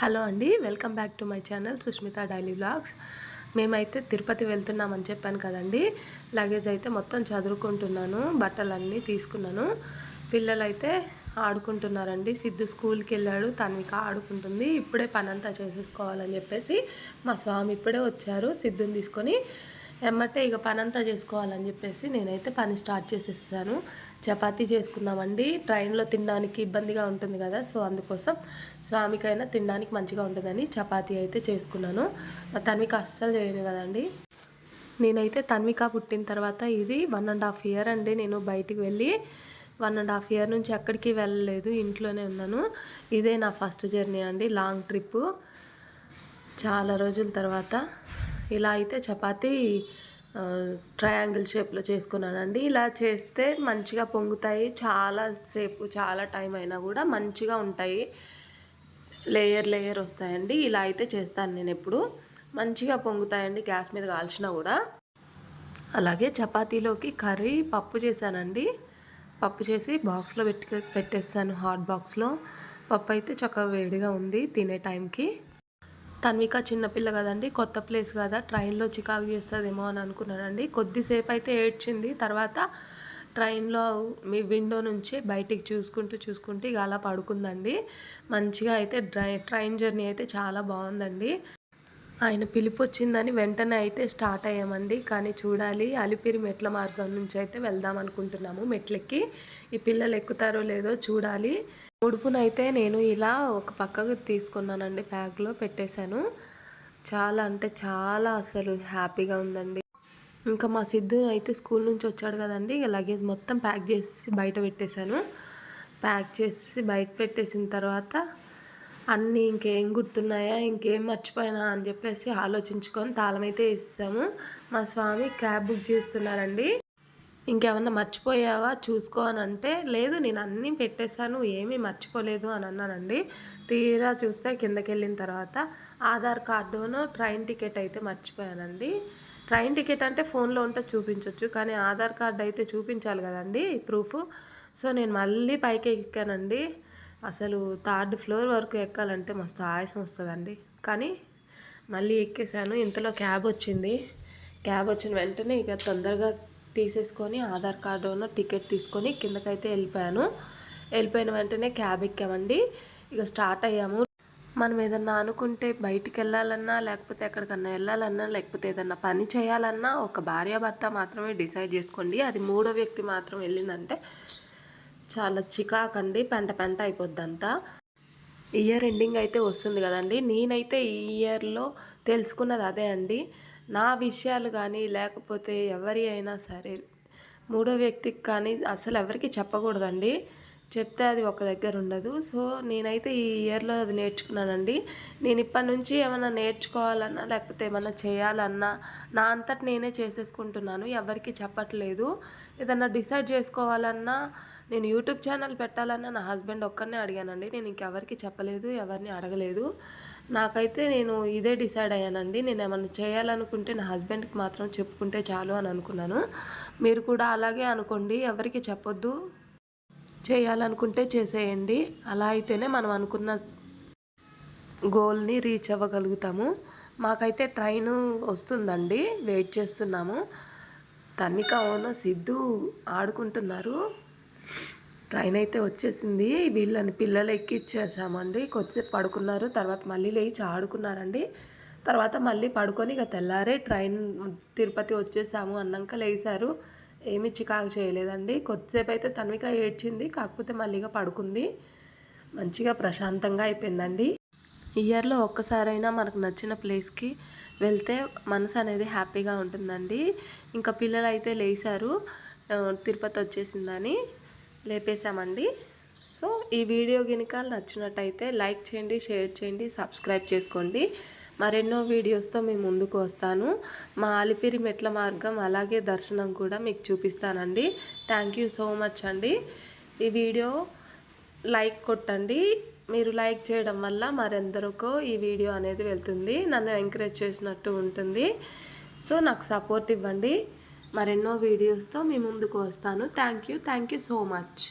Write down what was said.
Hello అండి, welcome back to my channel Sushmita daily vlogs. మేమైతే తిరుపతి వెళ్తున్నామని చెప్పాను కదండి. లగేజ్ అయితే మొత్తం చదువుకుంటున్నాను, బట్టలన్నీ తీసుకున్నాను. పిల్లలైతే ఆడుకుంటున్నారండి. సిద్ధు స్కూల్కి వెళ్ళాడు, తన్విక ఆడుకుంటుంది. ఇప్పుడే పనంతా చేసేసుకోవాలని చెప్పేసి మా స్వామి ఇప్పుడే వచ్చారు సిద్ధుని తీసుకొని. ఎమ్మటే ఇక పనంతా చేసుకోవాలని చెప్పేసి నేనైతే పని స్టార్ట్ చేసేసాను. చపాతీ చేసుకున్నామండి. ట్రైన్లో తినడానికి ఇబ్బందిగా ఉంటుంది కదా, సో అందుకోసం స్వామికైనా తినడానికి మంచిగా ఉంటుందని చపాతీ అయితే చేసుకున్నాను. మా తన్విక అస్సలు చేయనివ్వదండి. నేనైతే తన్విక పుట్టిన తర్వాత ఇది 1.5 ఇయర్ అండి నేను బయటికి వెళ్ళి. 1.5 ఇయర్ నుంచి ఎక్కడికి వెళ్ళలేదు, ఇంట్లోనే ఉన్నాను. ఇదే నా ఫస్ట్ జర్నీ అండి, లాంగ్ ట్రిప్పు. చాలా రోజుల తర్వాత ఇలా అయితే చపాతీ ట్రయాంగిల్ షేప్లో చేసుకున్నానండి. ఇలా చేస్తే మంచిగా పొంగుతాయి, చాలా సేపు చాలా టైం అయినా కూడా మంచిగా ఉంటాయి, లేయర్ లేయర్ వస్తాయండి. ఇలా అయితే చేస్తాను నేను ఎప్పుడు. మంచిగా పొంగుతాయండి గ్యాస్ మీద కాల్చినా కూడా. అలాగే చపాతీలోకి కర్రీ పప్పు చేశానండి. పప్పు చేసి బాక్స్లో పెట్టేస్తాను, హాట్ బాక్స్లో. పప్పు అయితే చక్కగా వేడిగా ఉంది తినే టైంకి. తన్విక చిన్నపిల్ల కదండి, కొత్త ప్లేస్ కదా, ట్రైన్లో చికాకు చేస్తుందేమో అని అనుకున్నానండి. కొద్దిసేపు అయితే ఏడ్చింది. తర్వాత ట్రైన్లో మీ విండో నుంచి బయటికి చూసుకుంటూ ఇక అలా పడుకుందండి. మంచిగా అయితే ట్రైన్ జర్నీ అయితే చాలా బాగుందండి. ఆయన పిలుపు వచ్చిందని వెంటనే అయితే స్టార్ట్ అయ్యామండి. కానీ చూడాలి, అలిపిరి మెట్ల మార్గం నుంచి అయితే వెళ్దాం అనుకుంటున్నాము. మెట్లెక్కి ఈ పిల్లలు ఎక్కుతారో లేదో చూడాలి. ఉడుపునైతే నేను ఇలా ఒక పక్కకు తీసుకున్నానండి, బ్యాగ్లో పెట్టేశాను. చాలా అంటే చాలా అసలు హ్యాపీగా ఉందండి. ఇంకా మా సిద్ధు అయితే స్కూల్ నుంచి వచ్చాడు కదండి, ఇక లగేజ్ మొత్తం ప్యాక్ చేసి బయట పెట్టేశాను. ప్యాక్ చేసి బయట పెట్టేసిన తర్వాత అన్నీ ఇంకేం గుర్తున్నాయా, ఇంకేం మర్చిపోయినా అని చెప్పేసి ఆలోచించుకొని తాళం అయితే వేసాము. మా స్వామి క్యాబ్ బుక్ చేస్తున్నారండి. ఇంకేమన్నా మర్చిపోయావా చూసుకో అని అంటే, లేదు నేను అన్నీ పెట్టేశాను, ఏమీ మర్చిపోలేదు అని అన్నానండి. తీరా చూస్తే కిందకి వెళ్ళిన తర్వాత ఆధార్ కార్డును ట్రైన్ టికెట్ అయితే మర్చిపోయానండి. ట్రైన్ టికెట్ అంటే ఫోన్లో ఉంటే చూపించవచ్చు, కానీ ఆధార్ కార్డు అయితే చూపించాలి కదండి, ప్రూఫ్. సో నేను మళ్ళీ పైకి ఎక్కానండి. అసలు 3rd ఫ్లోర్ వరకు ఎక్కాలంటే మస్తు ఆయాసం వస్తుందండి, కానీ మళ్ళీ ఎక్కేసాను. ఇంతలో క్యాబ్ వచ్చింది. క్యాబ్ వచ్చిన వెంటనే ఇక తొందరగా తీసేసుకొని ఆధార్ కార్డును టికెట్ తీసుకొని కిందకైతే వెళ్ళిపోయాను. వెళ్ళిపోయిన వెంటనే క్యాబ్ ఎక్కామండి. ఇక స్టార్ట్ అయ్యాము. మనం ఏదన్నా అనుకుంటే బయటికి వెళ్ళాలన్నా, లేకపోతే ఎక్కడికన్నా వెళ్ళాలన్నా, లేకపోతే ఏదన్నా పని చేయాలన్నా ఒక భార్యాభర్త మాత్రమే డిసైడ్ చేసుకోండి. అది మూడో వ్యక్తి మాత్రం వెళ్ళిందంటే చాలా చికాకండి, పెంట అయిపోద్ది. ఇయర్ ఎండింగ్ అయితే వస్తుంది కదండి. నేనైతే ఈ ఇయర్లో తెలుసుకున్నది అదే అండి. నా విషయాలు కానీ లేకపోతే ఎవరి అయినా సరే మూడో వ్యక్తికి కానీ అసలు ఎవరికి చెప్పకూడదండి. చెప్తే అది ఒక దగ్గర ఉండదు. సో నేనైతే ఈ ఇయర్లో అది నేర్చుకున్నానండి. నేను ఇప్పటి నుంచి ఏమైనా నేర్చుకోవాలన్నా, లేకపోతే ఏమైనా చేయాలన్నా నా అంతటి నేనే చేసేసుకుంటున్నాను, ఎవరికి చెప్పట్లేదు. ఏదన్నా డిసైడ్ చేసుకోవాలన్నా, నేను యూట్యూబ్ ఛానల్ పెట్టాలన్నా నా హస్బెండ్ ఒక్కరినే అడిగానండి. నేను ఇంకెవరికి చెప్పలేదు, ఎవరిని అడగలేదు. నాకైతే నేను ఇదే డిసైడ్ అయ్యానండి. నేను ఏమైనా చేయాలనుకుంటే నా హస్బెండ్కి మాత్రం చెప్పుకుంటే చాలు అని అనుకున్నాను. మీరు కూడా అలాగే అనుకోండి, ఎవరికి చెప్పొద్దు. చేయాలనుకుంటే చేసేయండి. అలా అయితేనే మనం అనుకున్న గోల్ని రీచ్ అవ్వగలుగుతాము. మాకైతే ట్రైను వస్తుందండి, వెయిట్ చేస్తున్నాము. తన్విక సిద్ధు ఆడుకుంటున్నారు. ట్రైన్ అయితే వచ్చేసింది. వీళ్ళని పిల్లలు ఎక్కిచ్చేసామండి. కొద్దిసేపు పడుకున్నారు, తర్వాత మళ్ళీ లేచి ఆడుకున్నారండి. తర్వాత మళ్ళీ పడుకొని ఇక తెల్లారే ట్రైన్ తిరుపతి వచ్చేసాము అన్నాక లేచారు. ఏమి చికాకు చేయలేదండి. కొద్దిసేపు అయితే తన్విక ఏడ్చింది, కాకపోతే మళ్ళీగా పడుకుంది. మంచిగా ప్రశాంతంగా అయిపోయిందండి. ఇయర్లో ఒక్కసారైనా మనకు నచ్చిన ప్లేస్కి వెళ్తే మనసు అనేది హ్యాపీగా ఉంటుందండి. ఇంకా పిల్లలు అయితే లేచారు, తిరుపతి వచ్చేసిందని లేపేశామండి. సో ఈ వీడియో కనుక నచ్చినట్టయితే లైక్ చేయండి, షేర్ చేయండి, సబ్స్క్రైబ్ చేసుకోండి. మరెన్నో వీడియోస్తో మేము ముందుకు వస్తాను. మా అలిపిరి మెట్ల మార్గం అలాగే దర్శనం కూడా మీకు చూపిస్తానండి. థ్యాంక్ యూ సో మచ్ అండి. ఈ వీడియో లైక్ కొట్టండి. మీరు లైక్ చేయడం వల్ల మరెందరికో ఈ వీడియో అనేది వెళ్తుంది, నన్ను ఎంకరేజ్ చేసినట్టు ఉంటుంది. సో నాకు సపోర్ట్ ఇవ్వండి. మరెన్నో వీడియోస్తో మీ ముందుకు వస్తాను. Thank you so much.